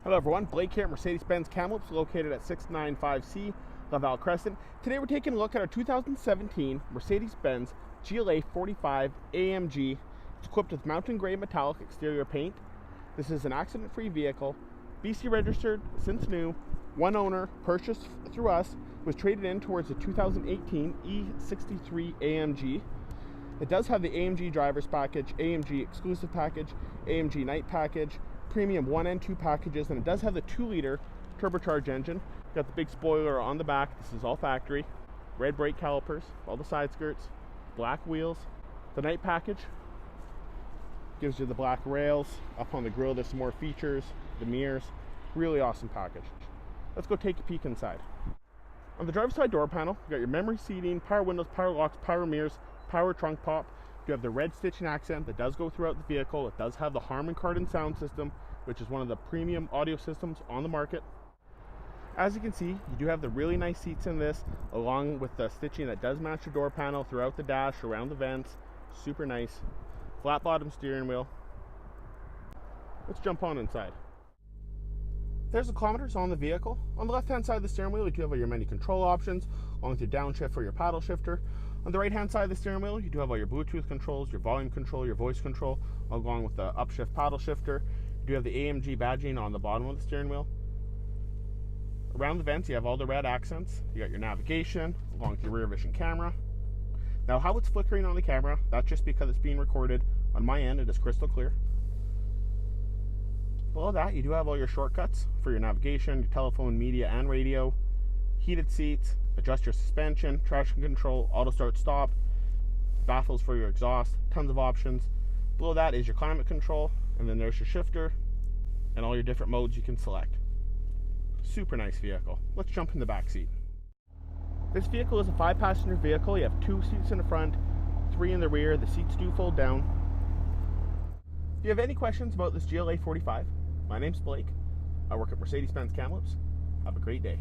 Hello everyone, Blake here at Mercedes-Benz Kamloops, located at 695C Laval Crescent. Today we're taking a look at our 2017 Mercedes-Benz GLA45 AMG. It's equipped with mountain gray metallic exterior paint. This is an accident-free vehicle, BC registered, since new, one owner, purchased through us, was traded in towards the 2018 E63 AMG. It does have the AMG Drivers Package, AMG Exclusive Package, AMG Night Package, Premium 1 and 2 packages, and it does have the 2-liter turbocharged engine. Got the big spoiler on the back. This is all factory. Red Brake Calipers, all the side skirts, black wheels. The Night Package gives you the black rails. Up on the grille there's some more features, the mirrors. Really awesome package. Let's go take a peek inside. On the driver's side door panel, you got your memory seating, power windows, power locks, power mirrors, power trunk pop. You have the red stitching accent that does go throughout the vehicle. It does have the Harman Kardon Sound System, which is one of the premium audio systems on the market. As you can see, you do have the really nice seats in this, along with the stitching that does match the door panel throughout the dash, around the vents. Super nice. Flat bottom steering wheel. Let's jump on inside. There's the kilometers on the vehicle. On the left hand side of the steering wheel, you do have your many control options, along with your downshift for your paddle shifter. On the right hand side of the steering wheel, you do have all your Bluetooth controls, your volume control, your voice control, along with the upshift paddle shifter. You do have the AMG badging on the bottom of the steering wheel. Around the vents, you have all the red accents. You got your navigation, along with your rear vision camera. Now, how it's flickering on the camera, that's just because it's being recorded. On my end, it is crystal clear. Below that, you do have all your shortcuts for your navigation, your telephone, media, and radio. Heated seats, adjust your suspension, traction control, auto start stop, baffles for your exhaust, tons of options. Below that is your climate control, and then there's your shifter and all your different modes you can select. Super nice vehicle. Let's jump in the back seat. This vehicle is a 5-passenger vehicle. You have 2 seats in the front, 3 in the rear. The seats do fold down. If you have any questions about this GLA45, my name's Blake. I work at Mercedes-Benz Kamloops. Have a great day.